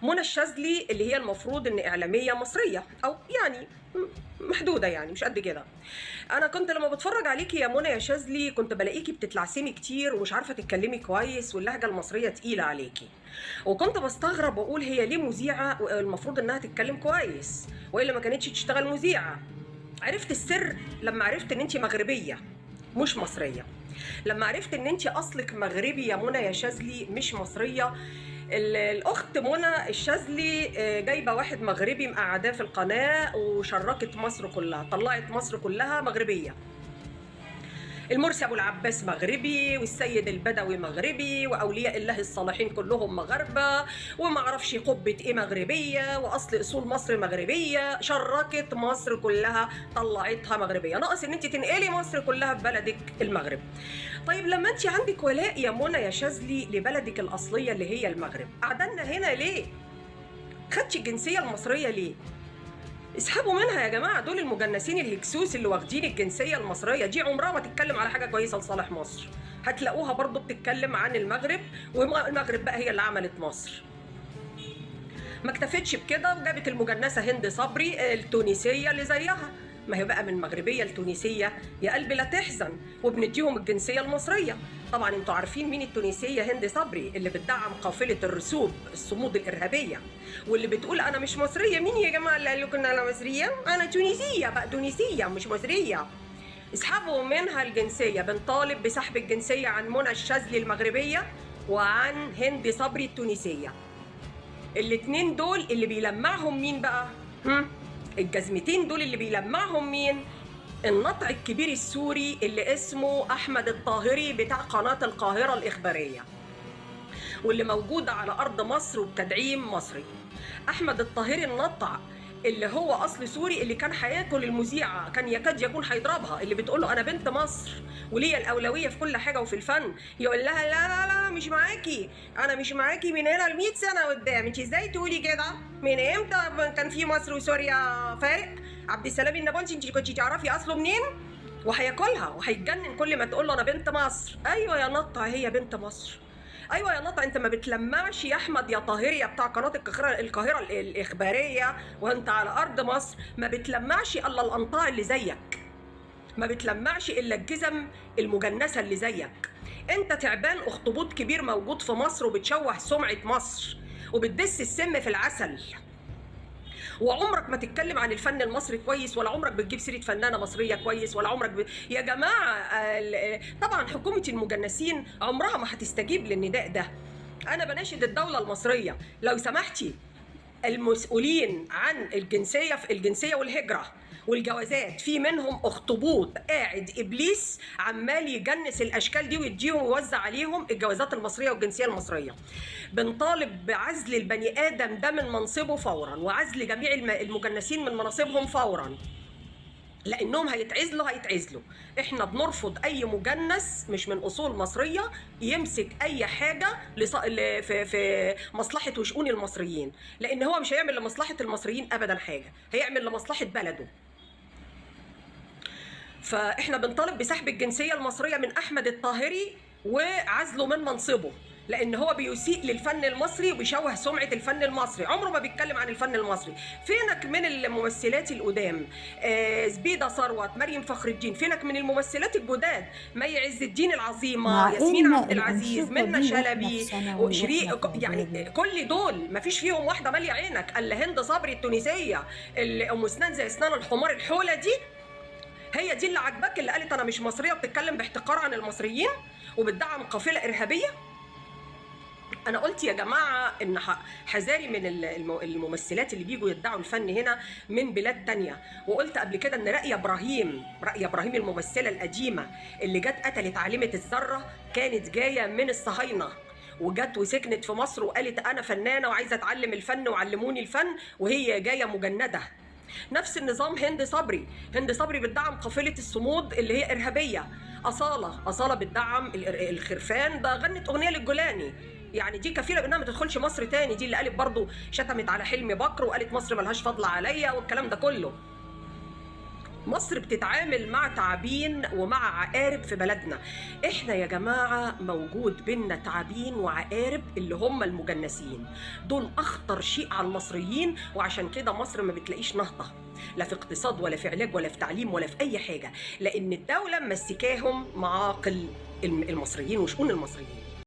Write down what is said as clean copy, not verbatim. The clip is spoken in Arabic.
منى الشاذلي اللي هي المفروض ان اعلاميه مصريه او يعني محدوده، يعني مش قد كده. انا كنت لما بتفرج عليكي يا منى يا شاذلي كنت بلاقيكي بتتلعثمي كتير ومش عارفه تتكلمي كويس، واللهجه المصريه تقيله عليكي، وكنت بستغرب واقول هي ليه مذيعه المفروض انها تتكلم كويس، والا ما كانتش تشتغل مذيعه. عرفت السر لما عرفت ان انت مغربيه مش مصريه، لما عرفت ان انت اصلك مغربي يا منى يا شاذلي مش مصريه. الاخت منى الشاذلي جايبه واحد مغربي مقعداه في القناه وشركت مصر كلها، طلعت مصر كلها مغربيه. المرسي ابو العباس مغربي، والسيد البدوي مغربي، واولياء الله الصالحين كلهم مغاربه، وما اعرفش قبه ايه مغربيه، واصل اصول مصر مغربيه. شركت مصر كلها طلعتها مغربيه، ناقص ان انت تنقلي مصر كلها ببلدك المغرب. طيب لما انت عندك ولاء يا منى يا شاذلي لبلدك الاصليه اللي هي المغرب، قعدنا هنا ليه؟ خدتي الجنسيه المصريه ليه؟ اسحبوا منها يا جماعه، دول المجنسين الهكسوس اللي واخدين الجنسيه المصريه دي عمرها ما تتكلم على حاجه كويسه لصالح مصر. هتلاقوها برضو بتتكلم عن المغرب، والمغرب بقى هي اللي عملت مصر. ما اكتفتش بكده وجابت المجنسه هند صبري التونسيه اللي زيها، ما هي بقى من مغربيه لتونسيه يا قلبي لا تحزن، وبنديهم الجنسيه المصريه. طبعا انتوا عارفين مين التونسيه هند صبري اللي بتدعم قافله الرسوب الصمود الارهابيه، واللي بتقول انا مش مصريه. مين يا جماعه اللي قال لكم انا مصريه؟ انا تونسيه بقى، تونسيه مش مصريه. اسحبوا منها الجنسيه. بنطالب بسحب الجنسيه عن منى الشاذلي المغربيه وعن هند صبري التونسيه. الاتنين دول اللي بيلمعهم مين بقى؟ الجزمتين دول اللي بيلمعهم مين؟ النطع الكبير السوري اللي اسمه أحمد الطاهري بتاع قناة القاهرة الإخبارية، واللي موجودة على أرض مصر وبتدعيم مصري. أحمد الطاهري النطع اللي هو أصل سوري، اللي كان هياكل المذيعة، كان يكاد يكون هيضربها، اللي بتقول له أنا بنت مصر وليا الأولوية في كل حاجة وفي الفن، يقول لها لا لا لا مش معاكي، أنا مش معاكي من هنا ل 100 سنة قدام. أنت إزاي تقولي كده؟ من إمتى كان في مصر وسوريا فارق؟ عبد السلام النابلسي أنت كنتي تعرفي أصله منين؟ وهياكلها وهيتجنن كل ما تقول له أنا بنت مصر. أيوه يا نطع هي بنت مصر. ايوه يا نطع، انت ما بتلمعش يا احمد يا طاهري يا بتاع قناه القاهره الاخباريه وانت على ارض مصر، ما بتلمعش الا الانطاع اللي زيك، ما بتلمعش الا الجزم المجنسه اللي زيك. انت تعبان اخطبوط كبير موجود في مصر وبتشوه سمعه مصر وبتدس السم في العسل، وعمرك ما تتكلم عن الفن المصري كويس، ولا عمرك بتجيب سيره فنانه مصريه كويس، ولا عمرك يا جماعه طبعا حكومه المجنسين عمرها ما هتستجيب للنداء ده. انا بناشد الدوله المصريه لو سمحتي، المسؤولين عن الجنسيه والهجره والجوازات في منهم اخطبوط قاعد ابليس عمال يجنس الاشكال دي ويديهم ويوزع عليهم الجوازات المصريه والجنسيه المصريه. بنطالب بعزل البني ادم ده من منصبه فورا، وعزل جميع المجنسين من مناصبهم فورا، لانهم هيتعزلوا. احنا بنرفض اي مجنس مش من اصول مصريه يمسك اي حاجه في مصلحه وشؤون المصريين، لان هو مش هيعمل لمصلحه المصريين ابدا حاجه، هيعمل لمصلحه بلده. فاحنا بنطالب بسحب الجنسيه المصريه من احمد الطاهري وعزله من منصبه، لان هو بيسيء للفن المصري وبيشوه سمعه الفن المصري، عمره ما بيتكلم عن الفن المصري. فينك من الممثلات القدام؟ زبيده ثروت، مريم فخر الدين، فينك من الممثلات الجداد؟ مي عز الدين العظيمه، ياسمين عبد العزيز، منى شلبي، شريق، يعني كل دول ما فيش فيهم واحده ماليه عينك الا هند صبري التونسيه اللي ام اسنان زي اسنان الحمار الحوله دي. هي دي اللي عاجباك، اللي قالت انا مش مصريه وبتتكلم باحتقار عن المصريين وبتدعم قافله ارهابيه؟ انا قلت يا جماعه ان حذاري من الممثلات اللي بيجوا يدعوا الفن هنا من بلاد تانية. وقلت قبل كده ان رأي ابراهيم الممثله القديمه اللي جت قتلت عالمه الذره كانت جايه من الصهاينه، وجت وسكنت في مصر وقالت انا فنانه وعايزه اتعلم الفن وعلموني الفن، وهي جايه مجنده. نفس النظام هند صبري بتدعم قافله الصمود اللي هي ارهابيه. اصاله بتدعم الخرفان، ده غنت اغنيه للجولاني، يعني دي كفيله بانها ما تدخلش مصر تاني، دي اللي قالت برضو شتمت على حلمي بكر وقالت مصر ملهاش فضل عليا والكلام ده كله. مصر بتتعامل مع تعابين ومع عقارب في بلدنا. احنا يا جماعة موجود بينا تعابين وعقارب اللي هم المجنسين، دول اخطر شيء على المصريين، وعشان كده مصر ما بتلاقيش نهضة لا في اقتصاد ولا في علاج ولا في تعليم ولا في اي حاجة، لان الدولة مسكاهم معاقل المصريين وشؤون المصريين.